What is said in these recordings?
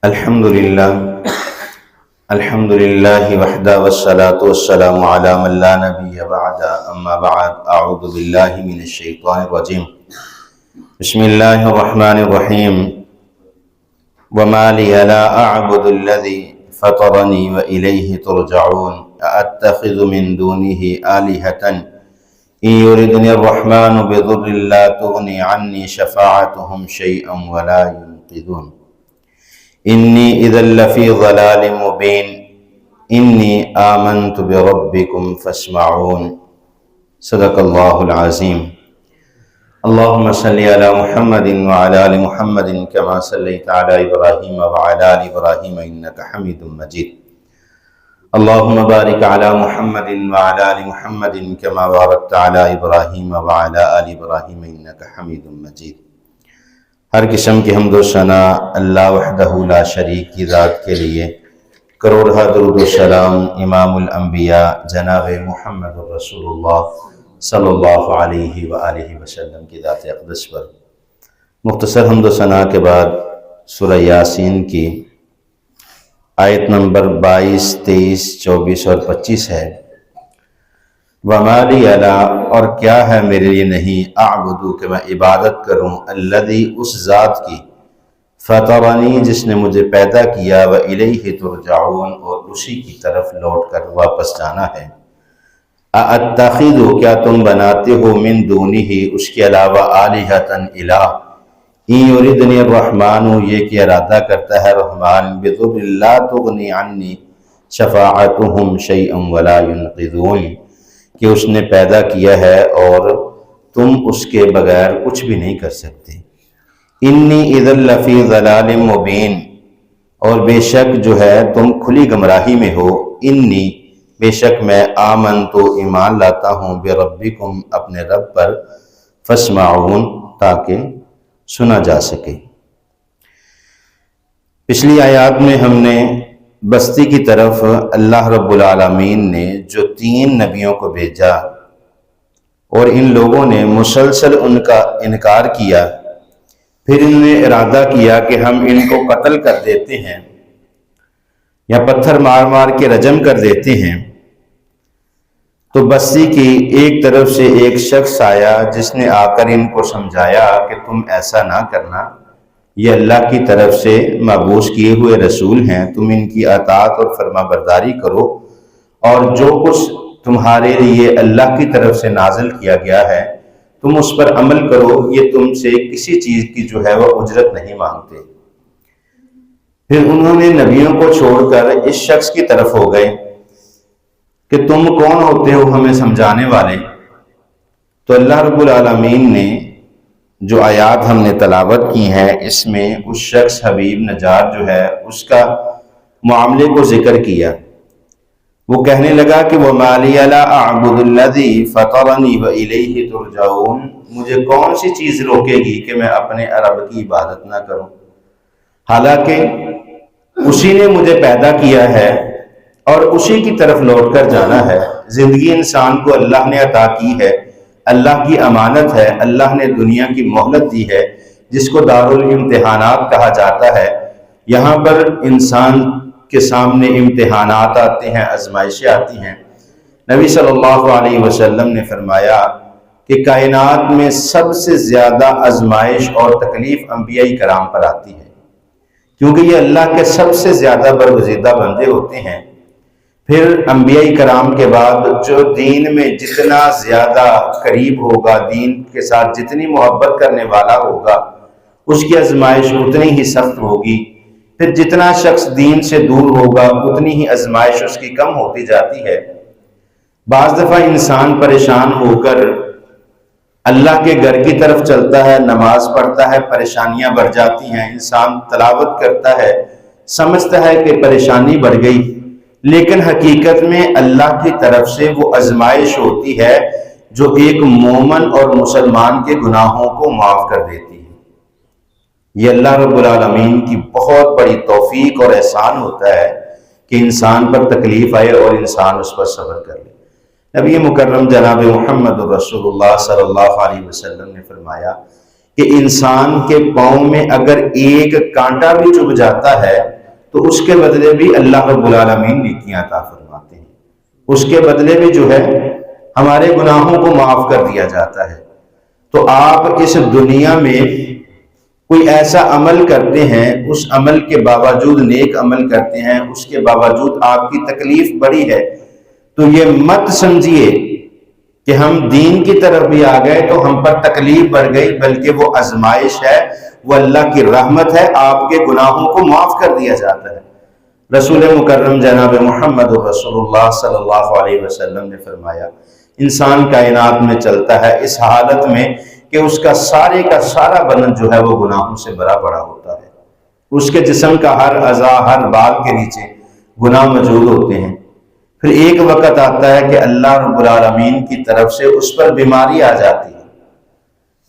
الحمد للہ وحدہ والصلاة والسلام علی من لا نبی بعد اما بعد اعوذ باللہ من الشیطان الرجیم بسم اللہ الرحمن الرحیم وما لی لا اعبد الذی فطرنی والیہ ترجعون اتخذ من دونہ آلہة ان یردنی الرحمن بضر لا تغنی عنی شفاعتهم شیئا ولا ينقذون انی اذا لفی ضلال مبین انی آمنت بربکم فاسمعون صدق اللہ العظیم اللہم صلی علی محمد وعلی آل محمد کما صلیت علی ابراہیم وعلی آل ابراہیم انکا حمید مجید اللہم بارک علی محمد وعلی آل محمد کما بارکت علی ابراہیم وعلی آل ابراہیم انکا حمید مجید۔ ہر قسم کی حمد و ثنا اللہ وحدہ لا شریک کی ذات کے لیے، کروڑہ درود و سلام امام الانبیاء جناب محمد رسول اللہ صلی اللہ علیہ وآلہ وسلم کی ذات اقدس پر۔ مختصر حمد و ثنا کے بعد سورہ یاسین کی آیت نمبر 22، 23، 24 اور 25 ہے۔ وَمَا لِيَ لَا، اور کیا ہے میرے لیے نہیں، اعبدو کہ میں عبادت کروں، الذی اس ذات کی، فطرنی جس نے مجھے پیدا کیا، وَإِلَيْهِ تُرْجَعُونَ اور اسی کی طرف لوٹ کر واپس جانا ہے۔ اَأَتَّخِذُ کیا تم بناتے ہو، من دونہ اس کے علاوہ، آلہۃ الہ، ان یردنی الرحمن یہ کہ ارادہ کرتا ہے رحمان، بضر لا تغنی عنی شفاعتهم شیئا ولا ينقذون کہ اس نے پیدا کیا ہے اور تم اس کے بغیر کچھ بھی نہیں کر سکتے۔ انی اذا لفی ضلال مبین اور بے شک جو ہے تم کھلی گمراہی میں ہو، انی بے شک میں آمن تو ایمان لاتا ہوں، بربکم اپنے رب پر، فاسمعون تاکہ سنا جا سکے۔ پچھلی آیات میں ہم نے بستی کی طرف اللہ رب العالمین نے جو 3 نبیوں کو بھیجا اور ان لوگوں نے مسلسل ان کا انکار کیا، پھر انہوں نے ارادہ کیا کہ ہم ان کو قتل کر دیتے ہیں یا پتھر مار مار کے رجم کر دیتے ہیں۔ تو بستی کی ایک طرف سے ایک شخص آیا جس نے آ کر ان کو سمجھایا کہ تم ایسا نہ کرنا، یہ اللہ کی طرف سے مبعوث کیے ہوئے رسول ہیں، تم ان کی اطاعت اور فرما برداری کرو، اور جو کچھ تمہارے لیے اللہ کی طرف سے نازل کیا گیا ہے تم اس پر عمل کرو، یہ تم سے کسی چیز کی جو ہے وہ اجرت نہیں مانگتے۔ پھر انہوں نے نبیوں کو چھوڑ کر اس شخص کی طرف ہو گئے کہ تم کون ہوتے ہو ہمیں سمجھانے والے؟ تو اللہ رب العالمین نے جو آیات ہم نے تلاوت کی ہیں اس میں اس شخص حبیب نجار جو ہے اس کا معاملے کو ذکر کیا۔ وہ کہنے لگا کہ وَمَا لِيَ لَا أَعْبُدُ الَّذِي فَطَرَنِي وَإِلَيْهِ تُرْجَعُونَ مجھے کون سی چیز روکے گی کہ میں اپنے رب کی عبادت نہ کروں، حالانکہ اسی نے مجھے پیدا کیا ہے اور اسی کی طرف لوٹ کر جانا ہے۔ زندگی انسان کو اللہ نے عطا کی ہے، اللہ کی امانت ہے، اللہ نے دنیا کی مہلت دی ہے جس کو دارالامتحانات کہا جاتا ہے۔ یہاں پر انسان کے سامنے امتحانات آتے ہیں، آزمائشیں آتی ہیں۔ نبی صلی اللہ علیہ وسلم نے فرمایا کہ کائنات میں سب سے زیادہ آزمائش اور تکلیف انبیاء کرام پر آتی ہے، کیونکہ یہ اللہ کے سب سے زیادہ برگزیدہ بندے ہوتے ہیں۔ پھر انبیاء کرام کے بعد جو دین میں جتنا زیادہ قریب ہوگا، دین کے ساتھ جتنی محبت کرنے والا ہوگا، اس کی آزمائش اتنی ہی سخت ہوگی۔ پھر جتنا شخص دین سے دور ہوگا اتنی ہی آزمائش اس کی کم ہوتی جاتی ہے۔ بعض دفعہ انسان پریشان ہو کر اللہ کے گھر کی طرف چلتا ہے، نماز پڑھتا ہے، پریشانیاں بڑھ جاتی ہیں، انسان تلاوت کرتا ہے، سمجھتا ہے کہ پریشانی بڑھ گئی، لیکن حقیقت میں اللہ کی طرف سے وہ آزمائش ہوتی ہے جو ایک مومن اور مسلمان کے گناہوں کو معاف کر دیتی ہے۔ یہ اللہ رب العالمین کی بہت بڑی توفیق اور احسان ہوتا ہے کہ انسان پر تکلیف آئے اور انسان اس پر صبر کر لے۔ نبی مکرم جناب محمد رسول اللہ صلی اللہ علیہ وسلم نے فرمایا کہ انسان کے پاؤں میں اگر ایک کانٹا بھی چبھ جاتا ہے تو اس کے بدلے بھی اللہ رب العالمین نیکیاں عطا فرماتے ہیں، اس کے بدلے بھی جو ہے ہمارے گناہوں کو معاف کر دیا جاتا ہے۔ تو آپ اس دنیا میں کوئی ایسا عمل کرتے ہیں، اس عمل کے باوجود نیک عمل کرتے ہیں، اس کے باوجود آپ کی تکلیف بڑی ہے، تو یہ مت سمجھیے کہ ہم دین کی طرف بھی آ گئے تو ہم پر تکلیف بڑھ گئی، بلکہ وہ آزمائش ہے، وہ اللہ کی رحمت ہے، آپ کے گناہوں کو معاف کر دیا جاتا ہے۔ رسول مکرم جناب محمد رسول اللہ صلی اللہ علیہ وسلم نے فرمایا، انسان کائنات میں چلتا ہے اس حالت میں کہ اس کا سارا بدن جو ہے وہ گناہوں سے بھرا پڑا ہوتا ہے، اس کے جسم کا ہر اعضاء، ہر بال کے نیچے گناہ موجود ہوتے ہیں۔ پھر ایک وقت آتا ہے کہ اللہ رب العالمین کی طرف سے اس پر بیماری آ جاتی ہے،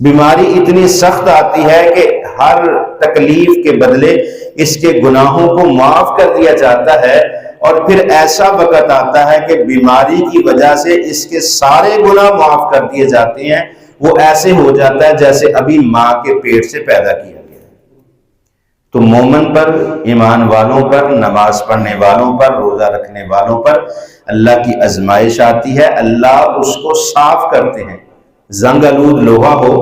بیماری اتنی سخت آتی ہے کہ ہر تکلیف کے بدلے اس کے گناہوں کو معاف کر دیا جاتا ہے، اور پھر ایسا وقت آتا ہے کہ بیماری کی وجہ سے اس کے سارے گناہ معاف کر دیے جاتے ہیں، وہ ایسے ہو جاتا ہے جیسے ابھی ماں کے پیٹ سے پیدا کیا گیا ہے۔ تو مومن پر، ایمان والوں پر، نماز پڑھنے والوں پر، روزہ رکھنے والوں پر اللہ کی آزمائش آتی ہے، اللہ اس کو صاف کرتے ہیں۔ زنگ آلود لوہا ہو،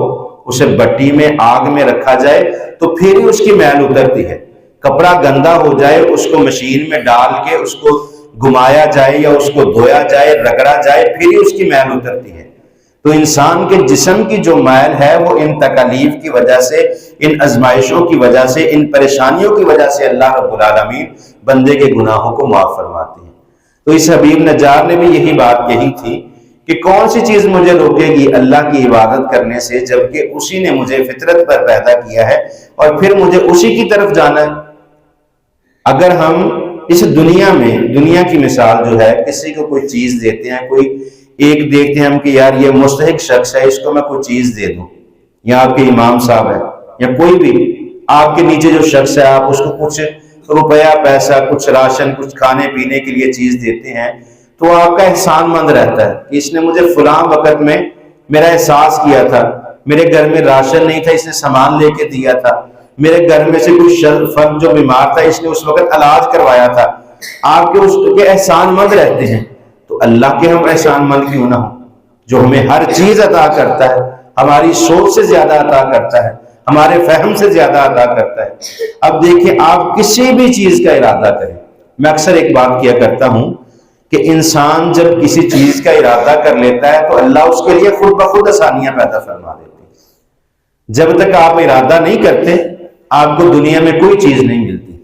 اسے بٹی میں آگ میں رکھا جائے تو پھر ہی اس کی میل اترتی ہے، کپڑا گندا ہو جائے اس کو مشین میں ڈال کے اس کو گھمایا جائے یا اس کو دھویا جائے، رگڑا جائے، پھر ہی اس کی میل اترتی ہے۔ تو انسان کے جسم کی جو میل ہے وہ ان تکالیف کی وجہ سے، ان آزمائشوں کی وجہ سے، ان پریشانیوں کی وجہ سے اللہ رب العالمین بندے کے گناہوں کو معاف فرماتے ہیں۔ تو اس حبیب نجار نے بھی یہی بات کہی تھی کہ کون سی چیز مجھے روکے گی اللہ کی عبادت کرنے سے، جبکہ اسی نے مجھے فطرت پر پیدا کیا ہے اور پھر مجھے اسی کی طرف جانا ہے۔ اگر ہم اس دنیا میں، دنیا کی مثال جو ہے، کسی کو کوئی چیز دیتے ہیں، کوئی ایک دیکھتے ہیں ہم کہ یار یہ مستحق شخص ہے، اس کو میں کوئی چیز دے دوں، یا آپ کے امام صاحب ہے یا کوئی بھی آپ کے نیچے جو شخص ہے، آپ اس کو کچھ روپیہ، پیسہ، کچھ راشن، کچھ کھانے پینے کے لیے چیز دیتے ہیں، تو آپ کا احسان مند رہتا ہے کہ اس نے مجھے فلاں وقت میں میرا احساس کیا تھا، میرے گھر میں راشن نہیں تھا، اس نے سامان لے کے دیا تھا، میرے گھر میں سے کوئی فرد جو بیمار تھا، اس نے اس وقت علاج کروایا تھا۔ آپ کے اس کے احسان مند رہتے ہیں۔ تو اللہ کے ہم احسان مند کیوں نہ ہوں، جو ہمیں ہر چیز عطا کرتا ہے، ہماری سوچ سے زیادہ عطا کرتا ہے، ہمارے فہم سے زیادہ عطا کرتا ہے۔ اب دیکھیں، آپ کسی بھی چیز کا ارادہ کریں، میں اکثر ایک بات کیا کرتا ہوں کہ انسان جب کسی چیز کا ارادہ کر لیتا ہے تو اللہ اس کے لیے خود بخود آسانیاں پیدا فرما دیتے ہیں۔ جب تک آپ ارادہ نہیں کرتے، آپ کو دنیا میں کوئی چیز نہیں ملتی۔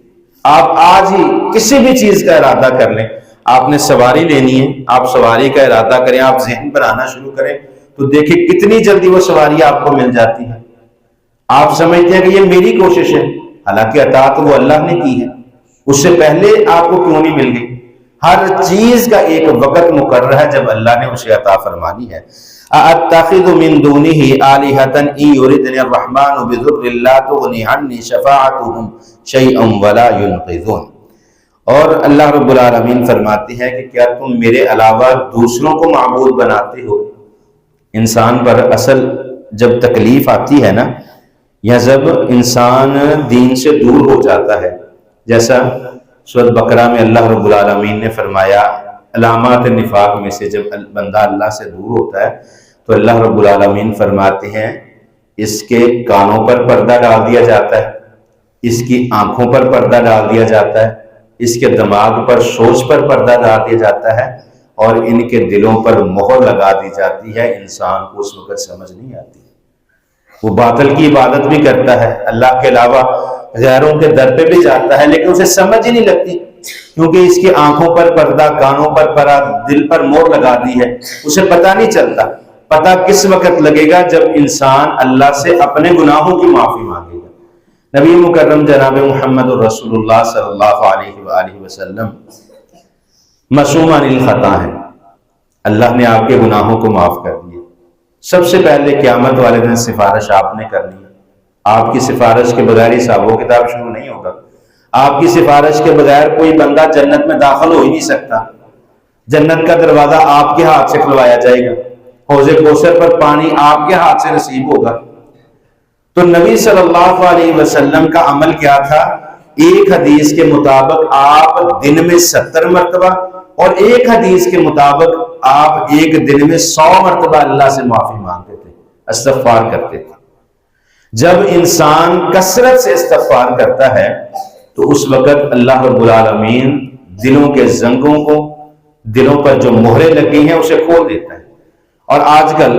آپ آج ہی کسی بھی چیز کا ارادہ کر لیں، آپ نے سواری لینی ہے، آپ سواری کا ارادہ کریں، آپ ذہن بنانا شروع کریں تو دیکھیں کتنی جلدی وہ سواری آپ کو مل جاتی ہے۔ آپ سمجھتے ہیں کہ یہ میری کوشش ہے، حالانکہ عطا تو وہ اللہ نے کی ہے، اس سے پہلے آپ کو کیوں نہیں مل گئی؟ ہر چیز کا ایک وقت مقرر ہے جب اللہ نے اسے عطا فرمانی ہے۔ اَأَتَّخِذُ مِن دُونِهِ آلِهَةً إِن يُرِدْنِ الرَّحْمَنُ بِضُرٍّ لَّا تُغْنِ عَنِّي شَفَاعَتُهُمْ شَيْئًا وَلَا يُنقِذُونَ۔ اور اللہ رب العالمین فرماتے ہیں کہ کیا تم میرے علاوہ دوسروں کو معبود بناتے ہو؟ انسان پر اصل جب تکلیف آتی ہے نا، یا جب انسان دین سے دور ہو جاتا ہے، جیسا سورۃ بقرہ میں اللہ رب العالمین نے فرمایا، علامات نفاق میں سے جب بندہ اللہ سے دور ہوتا ہے تو اللہ رب العالمین فرماتے ہیں اس کے کانوں پر پردہ ڈال دیا جاتا ہے، اس کی آنکھوں پر پردہ ڈال دیا جاتا ہے، اس کے دماغ پر، سوچ پر پردہ ڈال دیا جاتا ہے، اور ان کے دلوں پر مہر لگا دی جاتی ہے۔ انسان کو اس وقت سمجھ نہیں آتی، وہ باطل کی عبادت بھی کرتا ہے، اللہ کے علاوہ غیروں کے در پہ بھی جاتا ہے، لیکن اسے سمجھ ہی نہیں لگتی، کیونکہ اس کی آنکھوں پر پردہ، کانوں پر پردہ، دل پر مہر لگا دی ہے، اسے پتہ نہیں چلتا۔ پتہ کس وقت لگے گا؟ جب انسان اللہ سے اپنے گناہوں کی معافی مانگے گا۔ نبی مکرم جناب محمد رسول اللہ صلی اللہ علیہ وآلہ وسلم معصوم عن الخطا ہے، اللہ نے آپ کے گناہوں کو معاف کر دیا۔ سب سے پہلے قیامت والے دن سفارش آپ نے کرنی ہے، آپ کی سفارش کے بغیر حساب و کتاب شروع نہیں ہوگا۔ آپ کی سفارش کے بغیر کوئی بندہ جنت میں داخل ہو ہی نہیں سکتا۔ جنت کا دروازہ آپ کے ہاتھ سے کھلوایا جائے گا، حوض کوثر پر پانی آپ کے ہاتھ سے نصیب ہوگا۔ تو نبی صلی اللہ علیہ وسلم کا عمل کیا تھا؟ ایک حدیث کے مطابق آپ دن میں 70 مرتبہ اور ایک حدیث کے مطابق آپ ایک دن میں 100 مرتبہ اللہ سے معافی مانگتے تھے، استغفار کرتے تھے۔ جب انسان کثرت سے استغفار کرتا ہے تو اس وقت اللہ رب العالمین دلوں کے زنگوں کو، دلوں پر جو مہریں لگی ہیں اسے کھول دیتا ہے۔ اور آج کل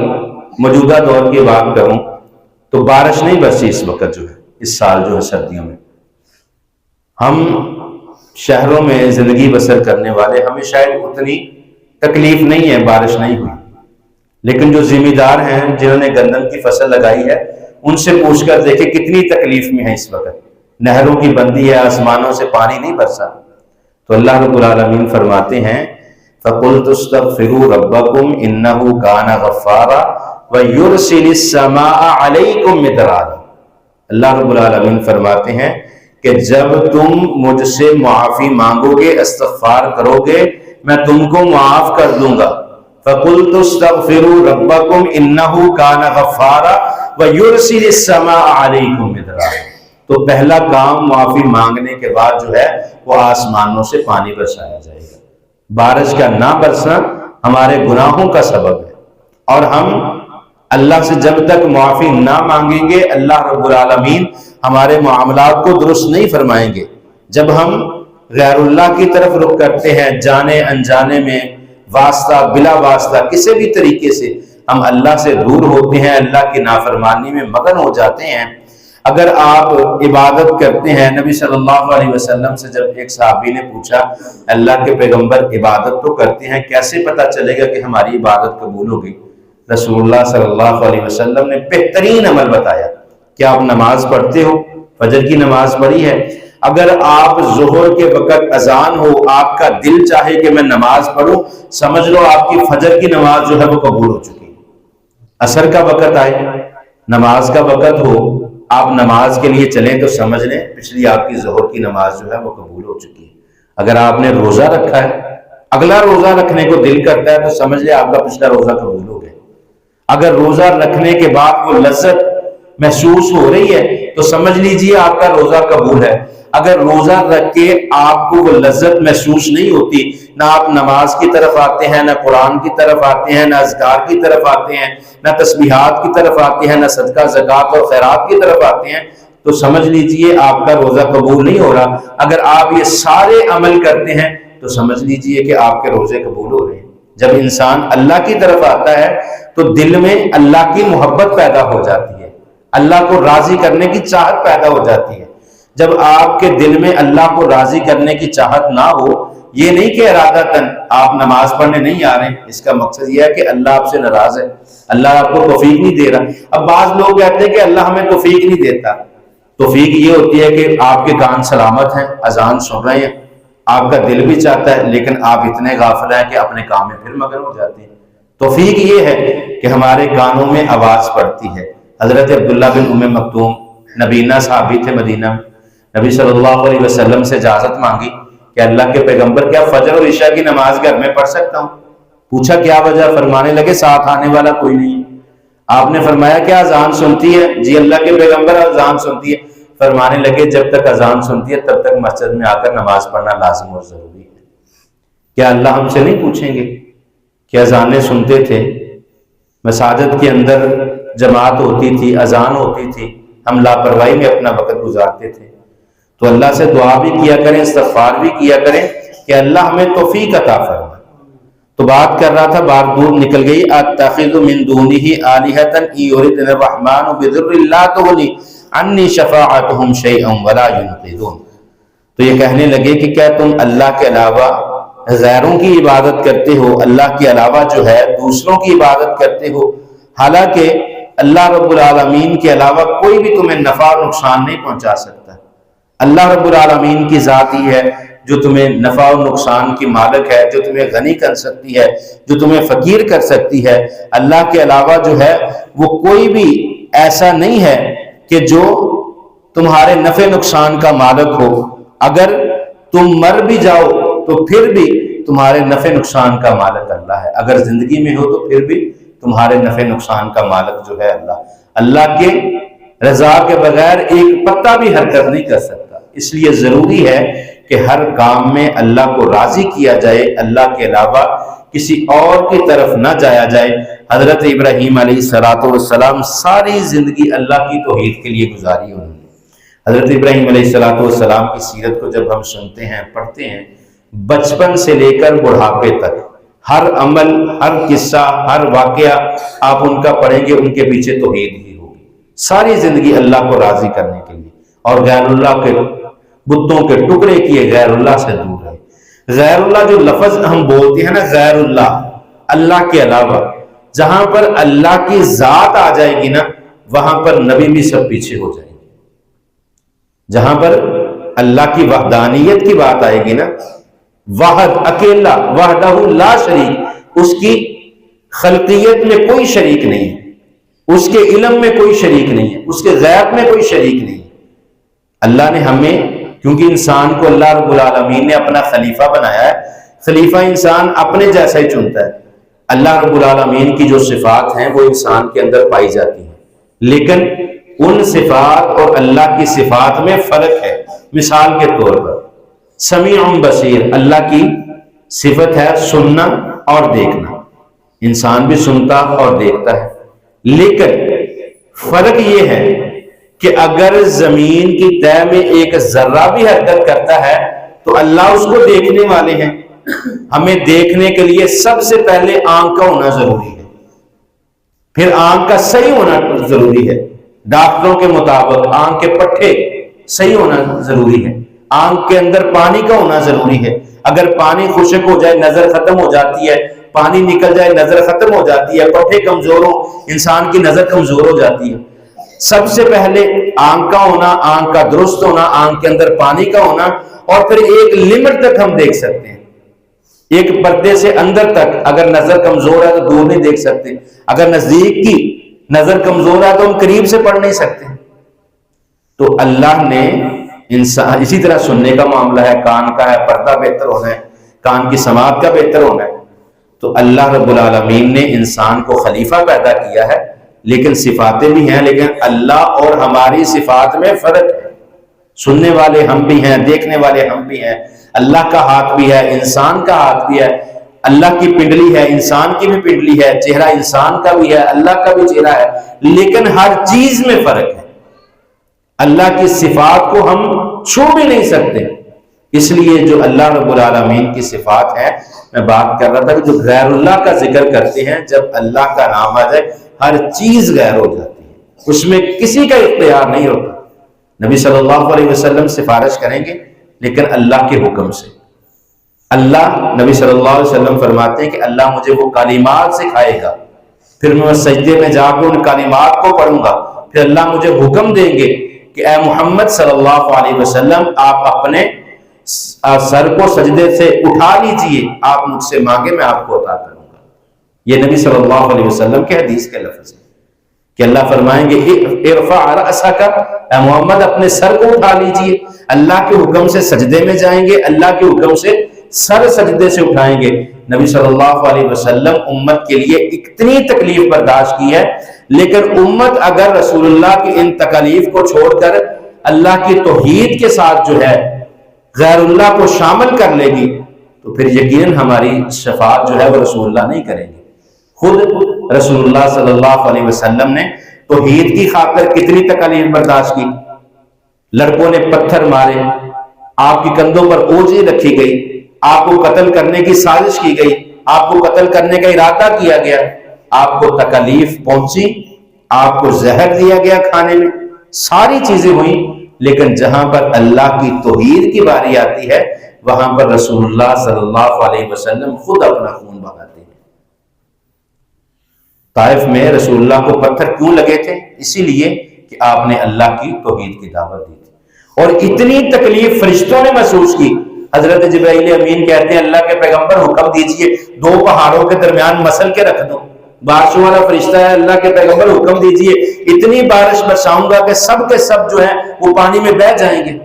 موجودہ دور کی بات کروں تو بارش نہیں برسی اس وقت، جو ہے اس سال جو ہے سردیوں میں، ہم شہروں میں زندگی بسر کرنے والے ہمیں شاید اتنی تکلیف نہیں ہے، بارش نہیں ہوئی، لیکن جو ذمہ دار ہیں جنہوں نے گندم کی فصل لگائی ہے ان سے پوچھ کر دیکھیں کتنی تکلیف میں ہے اس وقت، نہروں کی بندی ہے، آسمانوں سے پانی نہیں برسا۔ تو اللہ رب العالمین فرماتے ہیں فَقُلْتُ اسْتَغْفِرُوا رَبَّكُمْ إِنَّهُ كَانَ غَفَّارًا وَيُرْسِلِ السَّمَاءَ عَلَيْكُمْ مِدْرَارًا۔ اللہ رب العالمین فرماتے ہیں کہ جب تم مجھ سے معافی مانگو گے، استغفار کرو گے، میں تم کو معاف کر دوں گا۔ فَقُلْتُ اسْتَغْفِرُوا رَبَّكُمْ إِنَّهُ كَانَ غَفَّارًا وَيُرْسِلِ السَّمَاءَ عَلَيْكُمْ مِدْرَارًا۔ تو پہلا کام معافی مانگنے کے بعد جو ہے وہ آسمانوں سے پانی برسایا جائے گا۔ بارش کا نہ برسنا ہمارے گناہوں کا سبب ہے، اور ہم اللہ سے جب تک معافی نہ مانگیں گے اللہ رب العالمین ہمارے معاملات کو درست نہیں فرمائیں گے۔ جب ہم غیر اللہ کی طرف رخ کرتے ہیں، جانے انجانے میں، واسطہ بلا واسطہ کسی بھی طریقے سے ہم اللہ سے دور ہوتے ہیں، اللہ کی نافرمانی میں مگن ہو جاتے ہیں۔ اگر آپ عبادت کرتے ہیں، نبی صلی اللہ علیہ وسلم سے جب ایک صحابی نے پوچھا اللہ کے پیغمبر عبادت تو کرتے ہیں، کیسے پتہ چلے گا کہ ہماری عبادت قبول ہو گئی؟ رسول اللہ صلی اللہ علیہ وسلم نے بہترین عمل بتایا کہ آپ نماز پڑھتے ہو، فجر کی نماز پڑھی ہے، اگر آپ ظہر کے وقت اذان ہو آپ کا دل چاہے کہ میں نماز پڑھوں، سمجھ لو آپ کی فجر کی نماز جو ہے وہ قبول ہو چکی ہے۔ عصر کا وقت آئے، نماز کا وقت ہو، آپ نماز کے لیے چلیں تو سمجھ لیں پچھلی آپ کی ظہر کی نماز جو ہے وہ قبول ہو چکی ہے۔ اگر آپ نے روزہ رکھا ہے، اگلا روزہ رکھنے کو دل کرتا ہے تو سمجھ لیں آپ کا پچھلا روزہ قبول ہو گیا۔ اگر روزہ رکھنے کے بعد وہ لذت محسوس ہو رہی ہے تو سمجھ لیجئے آپ کا روزہ قبول ہے۔ اگر روزہ رکھ کے آپ کو وہ لذت محسوس نہیں ہوتی، نہ آپ نماز کی طرف آتے ہیں، نہ قرآن کی طرف آتے ہیں، نہ اذکار کی طرف آتے ہیں، نہ تسبیحات کی طرف آتے ہیں، نہ صدقہ زکوٰۃ اور خیرات کی طرف آتے ہیں، تو سمجھ لیجئے آپ کا روزہ قبول نہیں ہو رہا۔ اگر آپ یہ سارے عمل کرتے ہیں تو سمجھ لیجئے کہ آپ کے روزے قبول ہو رہے ہیں۔ جب انسان اللہ کی طرف آتا ہے تو دل میں اللہ کی محبت پیدا ہو جاتی ہے، اللہ کو راضی کرنے کی چاہت پیدا ہو جاتی ہے۔ جب آپ کے دل میں اللہ کو راضی کرنے کی چاہت نہ ہو، یہ نہیں کہ ارادتاً آپ نماز پڑھنے نہیں آ رہے، اس کا مقصد یہ ہے کہ اللہ آپ سے ناراض ہے، اللہ آپ کو توفیق نہیں دے رہا۔ اب بعض لوگ کہتے ہیں کہ اللہ ہمیں توفیق نہیں دیتا۔ توفیق یہ ہوتی ہے کہ آپ کے کان سلامت ہیں، اذان سن رہے ہیں، آپ کا دل بھی چاہتا ہے، لیکن آپ اتنے غافل ہیں کہ اپنے کام میں پھر مگن ہو جاتے ہیں۔ توفیق یہ ہے کہ ہمارے کانوں میں آواز پڑتی ہے۔ حضرت عبداللہ بن ام مکتوم نبینا صحابی تھے، مدینہ میں نبی صلی اللہ علیہ وسلم سے اجازت مانگی کہ اللہ کے پیغمبر کیا فجر اور عشاء کی نماز گھر میں پڑھ سکتا ہوں؟ پوچھا کیا وجہ؟ فرمانے لگے ساتھ آنے والا کوئی نہیں ہے۔ آپ نے فرمایا کیا اذان سنتی ہے؟ جی اللہ کے پیغمبر اذان سنتی ہے۔ فرمانے لگے جب تک اذان سنتی ہے تب تک مسجد میں آ کر نماز پڑھنا لازم اور ضروری ہے۔ کیا اللہ ہم سے نہیں پوچھیں گے کہ اذانیں سنتے تھے، مساجد کے اندر جماعت ہوتی تھی، اذان ہوتی تھی، ہم لاپرواہی میں اپنا وقت گزارتے تھے؟ تو اللہ سے دعا بھی کیا کریں، استغفار بھی کیا کریں کہ اللہ ہمیں توفیق عطا فرمائے۔ تو بات کر رہا تھا، بات دور نکل گئی۔ اتخذ من دونہ آلہۃ ان یردن الرحمن بضر لا تغنی عنی شفاعتہم شیئا ولا ینقذون۔ تو یہ کہنے لگے کہ کیا تم اللہ کے علاوہ غیروں کی عبادت کرتے ہو، اللہ کے علاوہ جو ہے دوسروں کی عبادت کرتے ہو، حالانکہ اللہ رب العالمین کے علاوہ کوئی بھی تمہیں نفع اور نقصان نہیں پہنچا سکتا۔ اللہ رب العالمین کی ذات ہی ہے جو تمہیں نفع و نقصان کی مالک ہے، جو تمہیں غنی کر سکتی ہے، جو تمہیں فقیر کر سکتی ہے۔ اللہ کے علاوہ جو ہے وہ کوئی بھی ایسا نہیں ہے کہ جو تمہارے نفع نقصان کا مالک ہو۔ اگر تم مر بھی جاؤ تو پھر بھی تمہارے نفع نقصان کا مالک اللہ ہے، اگر زندگی میں ہو تو پھر بھی تمہارے نفع نقصان کا مالک جو ہے اللہ۔ اللہ کے رضا کے بغیر ایک پتا بھی حرکت نہیں کر سکتا۔ اس لیے ضروری ہے کہ ہر کام میں اللہ کو راضی کیا جائے، اللہ کے علاوہ کسی اور کی طرف نہ جایا جائے۔ حضرت ابراہیم علیہ السلام ساری زندگی اللہ کی توحید کے لیے گزاری انہوں نے۔ حضرت ابراہیم علیہ السلام کی سیرت کو جب ہم سنتے ہیں، پڑھتے ہیں، بچپن سے لے کر بڑھاپے تک ہر عمل، ہر قصہ، ہر واقعہ آپ ان کا پڑھیں گے، ان کے پیچھے توحید ہی ہوگی۔ ساری زندگی اللہ کو راضی کرنے کے لیے، اور غیر اللہ کے بتوں کے ٹکڑے کیے غیر اللہ سے دور ہے۔ غیر اللہ جو لفظ ہم بولتے ہیں نا، غیر اللہ، اللہ کے علاوہ، جہاں پر اللہ کی ذات آ جائے گی نا، وہاں پر نبی بھی سب پیچھے ہو جائیں گے۔ جہاں پر اللہ کی وحدانیت کی بات آئے گی نا، واحد، اکیلا، وحدہ لا شریک، اس کی خلقیت میں کوئی شریک نہیں ہے، اس کے علم میں کوئی شریک نہیں ہے، اس کے غیب میں کوئی شریک نہیں ہے۔ اللہ نے ہمیں، کیونکہ انسان کو اللہ رب العالمین نے اپنا خلیفہ بنایا ہے، خلیفہ انسان اپنے جیسا ہی چنتا ہے۔ اللہ رب العالمین کی جو صفات ہیں وہ انسان کے اندر پائی جاتی ہیں، لیکن ان صفات اور اللہ کی صفات میں فرق ہے۔ مثال کے طور پر سمیع بصیر، اللہ کی صفت ہے سننا اور دیکھنا، انسان بھی سنتا اور دیکھتا ہے، لیکن فرق یہ ہے کہ اگر زمین کی تہ میں ایک ذرہ بھی حرکت کرتا ہے تو اللہ اس کو دیکھنے والے ہیں۔ ہمیں دیکھنے کے لیے سب سے پہلے آنکھ کا ہونا ضروری ہے، پھر آنکھ کا صحیح ہونا ضروری ہے۔ ڈاکٹروں کے مطابق آنکھ کے پٹھے صحیح ہونا ضروری ہے، آنکھ کے اندر پانی کا ہونا ضروری ہے۔ اگر پانی خشک ہو جائے نظر ختم ہو جاتی ہے، پانی نکل جائے نظر ختم ہو جاتی ہے، پٹھے کمزور ہو انسان کی نظر کمزور ہو جاتی ہے۔ سب سے پہلے آنکھ کا ہونا، آنکھ کا درست ہونا، آنکھ کے اندر پانی کا ہونا، اور پھر ایک لمٹ تک ہم دیکھ سکتے ہیں، ایک پردے سے اندر تک۔ اگر نظر کمزور ہے تو دور نہیں دیکھ سکتے، اگر نزدیک کی نظر کمزور ہے تو ہم قریب سے پڑھ نہیں سکتے۔ تو اللہ نے انسان، اسی طرح سننے کا معاملہ ہے، کان کا ہے، پردہ بہتر ہونا ہے، کان کی سماعت کا بہتر ہونا ہے۔ تو اللہ رب العالمین نے انسان کو خلیفہ پیدا کیا ہے، لیکن صفاتیں بھی ہیں، لیکن اللہ اور ہماری صفات میں فرق ہے۔ سننے والے ہم بھی ہیں، دیکھنے والے ہم بھی ہیں، اللہ کا ہاتھ بھی ہے، انسان کا ہاتھ بھی ہے، اللہ کی پنڈلی ہے، انسان کی بھی پنڈلی ہے، چہرہ انسان کا بھی ہے، اللہ کا بھی چہرہ ہے، لیکن ہر چیز میں فرق ہے۔ اللہ کی صفات کو ہم چھو بھی نہیں سکتے۔ اس لیے جو اللہ رب العالمین کی صفات ہے، میں بات کر رہا تھا کہ جو غیر اللہ کا ذکر کرتے ہیں، جب اللہ کا نام آ جائے ہر چیز غیر ہو جاتی ہے، اس میں کسی کا اختیار نہیں ہوتا۔ نبی صلی اللہ علیہ وسلم سفارش کریں گے لیکن اللہ کے حکم سے۔ اللہ، نبی صلی اللہ علیہ وسلم فرماتے ہیں کہ اللہ مجھے وہ کلمات سکھائے گا، پھر میں سجدے میں جا کے ان کلمات کو پڑھوں گا، پھر اللہ مجھے حکم دیں گے کہ اے محمد صلی اللہ علیہ وسلم، آپ اپنے سر کو سجدے سے اٹھا لیجئے، آپ مجھ سے مانگے میں آپ کو عطا کروں گا۔ یہ نبی صلی اللہ علیہ وسلم کے حدیث کے لفظ ہیں کہ اللہ فرمائیں گے ارفع رأسک، اے محمد اپنے سر کو اٹھا لیجئے۔ اللہ کے حکم سے سجدے میں جائیں گے، اللہ کے حکم سے سر سجدے سے اٹھائیں گے۔ نبی صلی اللہ علیہ وسلم امت کے لیے اتنی تکلیف برداشت کی ہے، لیکن امت اگر رسول اللہ کی ان تکالیف کو چھوڑ کر اللہ کی توحید کے ساتھ جو ہے غیر اللہ کو شامل کر لے گی تو پھر یقیناً ہماری شفاعت جو ہے وہ رسول اللہ نہیں کریں گے۔ خود رسول اللہ صلی اللہ علیہ وسلم نے توحید کی خاطر کتنی تکالیف برداشت کی۔ لڑکوں نے پتھر مارے، آپ کی کندھوں پر اوجھیں رکھی گئی، آپ کو قتل کرنے کی سازش کی گئی، آپ کو قتل کرنے کا ارادہ کیا گیا، آپ کو تکالیف پہنچی، آپ کو زہر دیا گیا کھانے میں، ساری چیزیں ہوئیں، لیکن جہاں پر اللہ کی توحید کی باری آتی ہے وہاں پر رسول اللہ صلی اللہ علیہ وسلم خود اپنا خون بہاتے ہیں۔ طائف میں رسول اللہ کو پتھر کیوں لگے تھے؟ اسی لیے کہ آپ نے اللہ کی توحید کی دعوت دی تھی، اور اتنی تکلیف فرشتوں نے محسوس کی۔ حضرت جبرائیل امین کہتے ہیں اللہ کے پیغمبر حکم دیجئے دو پہاڑوں کے درمیان مسل کے رکھ دو، بارشوں والا فرشتہ ہے، اللہ کے پیغمبر حکم دیجئے اتنی بارش برساؤں گا کہ سب کے سب جو ہیں وہ پانی میں بہہ جائیں گے۔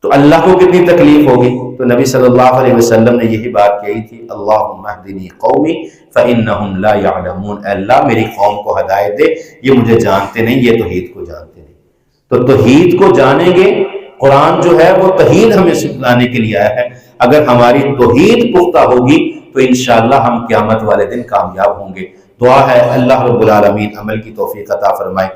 تو اللہ کو کتنی تکلیف ہوگی، تو نبی صلی اللہ علیہ وسلم نے یہی بات کہی تھی، اللہم اہدنی قومی فإنہم لا یعلمون، اے اللہ میری قوم کو ہدایت دے، یہ مجھے جانتے نہیں، یہ توحید کو جانتے نہیں۔ تو توحید کو جانیں گے، قرآن جو ہے وہ توحید ہمیں سکھلانے کے لیے آیا ہے۔ اگر ہماری توحید پختہ ہوگی تو انشاءاللہ ہم قیامت والے دن کامیاب ہوں گے۔ دعا ہے اللہ رب العالمین عمل کی توفیق عطا فرمائے۔